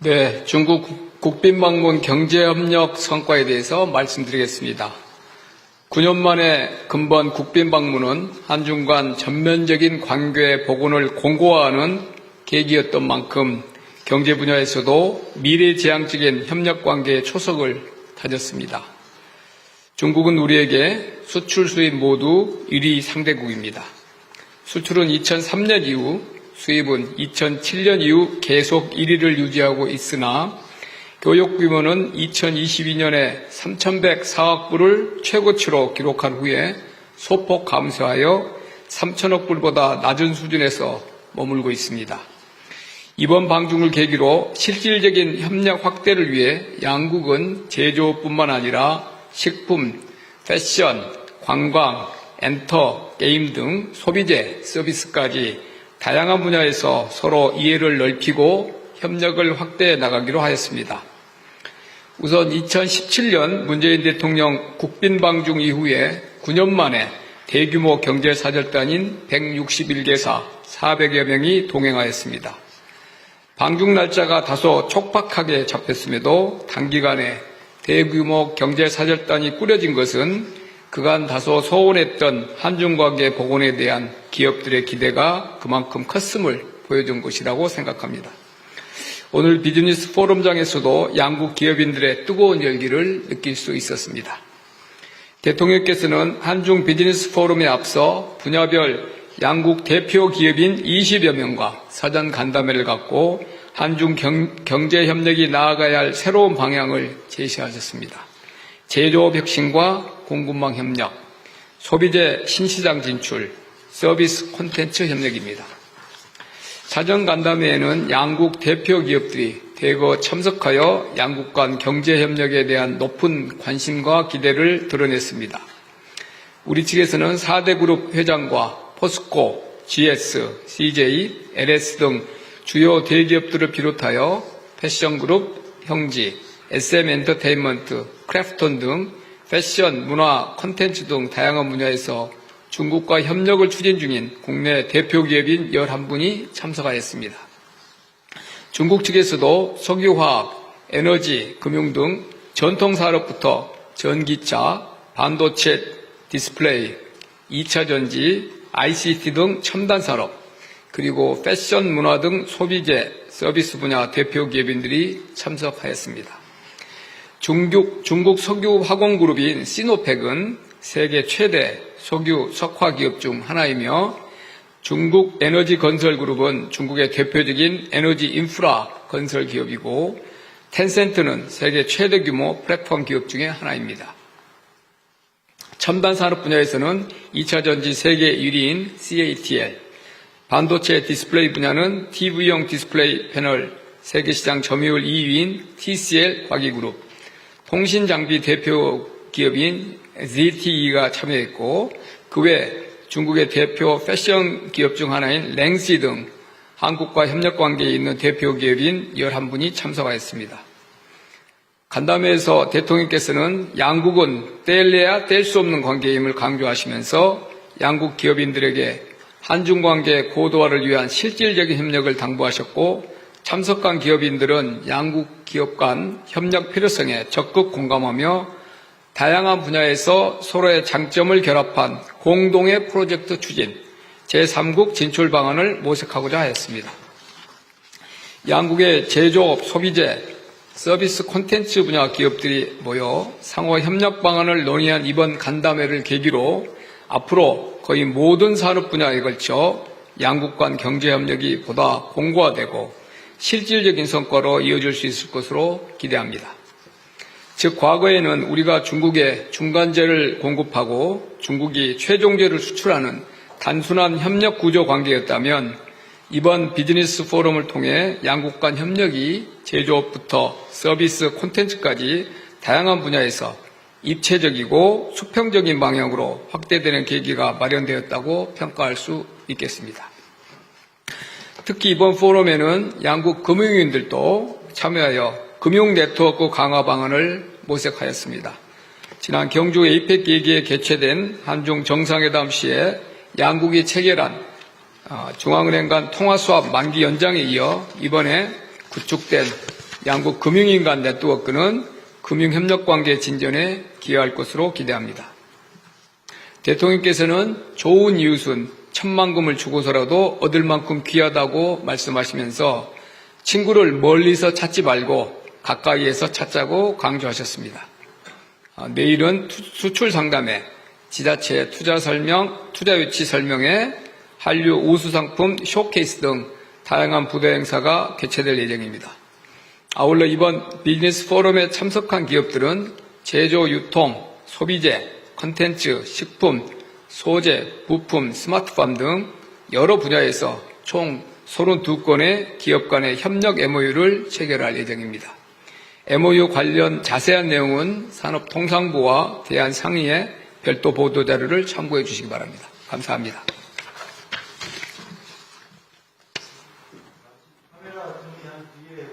네, 중국 국빈방문 경제협력 성과에 대해서 말씀드리겠습니다. 9년 만에 근본 국빈방문은 한중 간 전면적인 관계 복원을 공고화하는 계기였던 만큼 경제 분야에서도 미래지향적인 협력관계의 초석을 다졌습니다. 중국은 우리에게 수출 수입 모두 1위 상대국입니다. 수출은 2003년 이후, 수입은 2007년 이후 계속 1위를 유지하고 있으나 교육 규모는 2022년에 3,104억 불을 최고치로 기록한 후에 소폭 감소하여 3천억 불보다 낮은 수준에서 머물고 있습니다. 이번 방중을 계기로 실질적인 협력 확대를 위해 양국은 제조뿐만 아니라 식품, 패션, 관광, 엔터, 게임 등 소비재, 서비스까지 다양한 분야에서 서로 이해를 넓히고 협력을 확대해 나가기로 하였습니다. 우선 2017년 문재인 대통령 국빈방중 이후에 9년 만에 대규모 경제사절단인 161개사 400여 명이 동행하였습니다. 방중 날짜가 다소 촉박하게 잡혔음에도 단기간에 대규모 경제사절단이 꾸려진 것은 그간 다소 소원했던 한중관계 복원에 대한 기업들의 기대가 그만큼 컸음을 보여준 것이라고 생각합니다. 오늘 비즈니스 포럼장에서도 양국 기업인들의 뜨거운 열기를 느낄 수 있었습니다. 대통령께서는 한중 비즈니스 포럼에 앞서 분야별 양국 대표 기업인 20여 명과 사전 간담회를 갖고 한중 경제협력이 나아가야 할 새로운 방향을 제시하셨습니다. 제조업 혁신과 공급망 협력, 소비재 신시장 진출, 서비스 콘텐츠 협력입니다. 사전 간담회에는 양국 대표 기업들이 대거 참석하여 양국 간 경제협력에 대한 높은 관심과 기대를 드러냈습니다. 우리 측에서는 4대 그룹 회장과 포스코, GS, CJ, LS 등 주요 대기업들을 비롯하여 패션그룹, 형지, SM 엔터테인먼트, 크래프톤 등 패션, 문화, 콘텐츠 등 다양한 분야에서 중국과 협력을 추진 중인 국내 대표 기업인 11분이 참석하였습니다. 중국 측에서도 석유화학, 에너지, 금융 등 전통산업부터 전기차, 반도체, 디스플레이, 2차 전지, ICT 등 첨단산업, 그리고 패션, 문화 등 소비재, 서비스 분야 대표 기업인들이 참석하였습니다. 중국 석유화공그룹인 시노펙은 세계 최대 석유, 석화 기업 중 하나이며 중국 에너지건설그룹은 중국의 대표적인 에너지 인프라 건설 기업이고 텐센트는 세계 최대 규모 플랫폼 기업 중에 하나입니다. 첨단 산업 분야에서는 2차 전지 세계 1위인 CATL, 반도체 디스플레이 분야는 TV용 디스플레이 패널 세계시장 점유율 2위인 TCL 과기그룹, 통신 장비 대표 기업인 ZTE가 참여했고 그 외 중국의 대표 패션 기업 중 하나인 랭시 등 한국과 협력 관계에 있는 대표 기업인 11분이 참석하였습니다. 간담회에서 대통령께서는 양국은 뗄래야 뗄 수 없는 관계임을 강조하시면서 양국 기업인들에게 한중 관계 고도화를 위한 실질적인 협력을 당부하셨고 참석한 기업인들은 양국 기업 간 협력 필요성에 적극 공감하며 다양한 분야에서 서로의 장점을 결합한 공동의 프로젝트 추진, 제3국 진출 방안을 모색하고자 하였습니다. 양국의 제조업, 소비재, 서비스 콘텐츠 분야 기업들이 모여 상호 협력 방안을 논의한 이번 간담회를 계기로 앞으로 거의 모든 산업 분야에 걸쳐 양국 간 경제협력이 보다 공고화되고 실질적인 성과로 이어질 수 있을 것으로 기대합니다. 즉 과거에는 우리가 중국에 중간재를 공급하고 중국이 최종재를 수출하는 단순한 협력 구조 관계였다면 이번 비즈니스 포럼을 통해 양국 간 협력이 제조업부터 서비스 콘텐츠까지 다양한 분야에서 입체적이고 수평적인 방향으로 확대되는 계기가 마련되었다고 평가할 수 있겠습니다. 특히 이번 포럼에는 양국 금융인들도 참여하여 금융 네트워크 강화 방안을 모색하였습니다. 지난 경주 에이펙 계기에 개최된 한중 정상회담 시에 양국이 체결한 중앙은행 간 통화수합 만기 연장에 이어 이번에 구축된 양국 금융인 간 네트워크는 금융협력관계 진전에 기여할 것으로 기대합니다. 대통령께서는 좋은 이웃은 천만금을 주고서라도 얻을 만큼 귀하다고 말씀하시면서 친구를 멀리서 찾지 말고 가까이에서 찾자고 강조하셨습니다. 내일은 수출 상담회, 지자체 투자 설명, 투자 유치 설명회, 한류 우수 상품 쇼케이스 등 다양한 부대 행사가 개최될 예정입니다. 아울러 이번 비즈니스 포럼에 참석한 기업들은 제조, 유통, 소비재, 컨텐츠, 식품, 소재, 부품, 스마트팜 등 여러 분야에서 총 32건의 기업 간의 협력 MOU를 체결할 예정입니다. MOU 관련 자세한 내용은 산업통상부와 대한상의회 별도 보도자료를 참고해 주시기 바랍니다. 감사합니다. 카메라 준비한 뒤에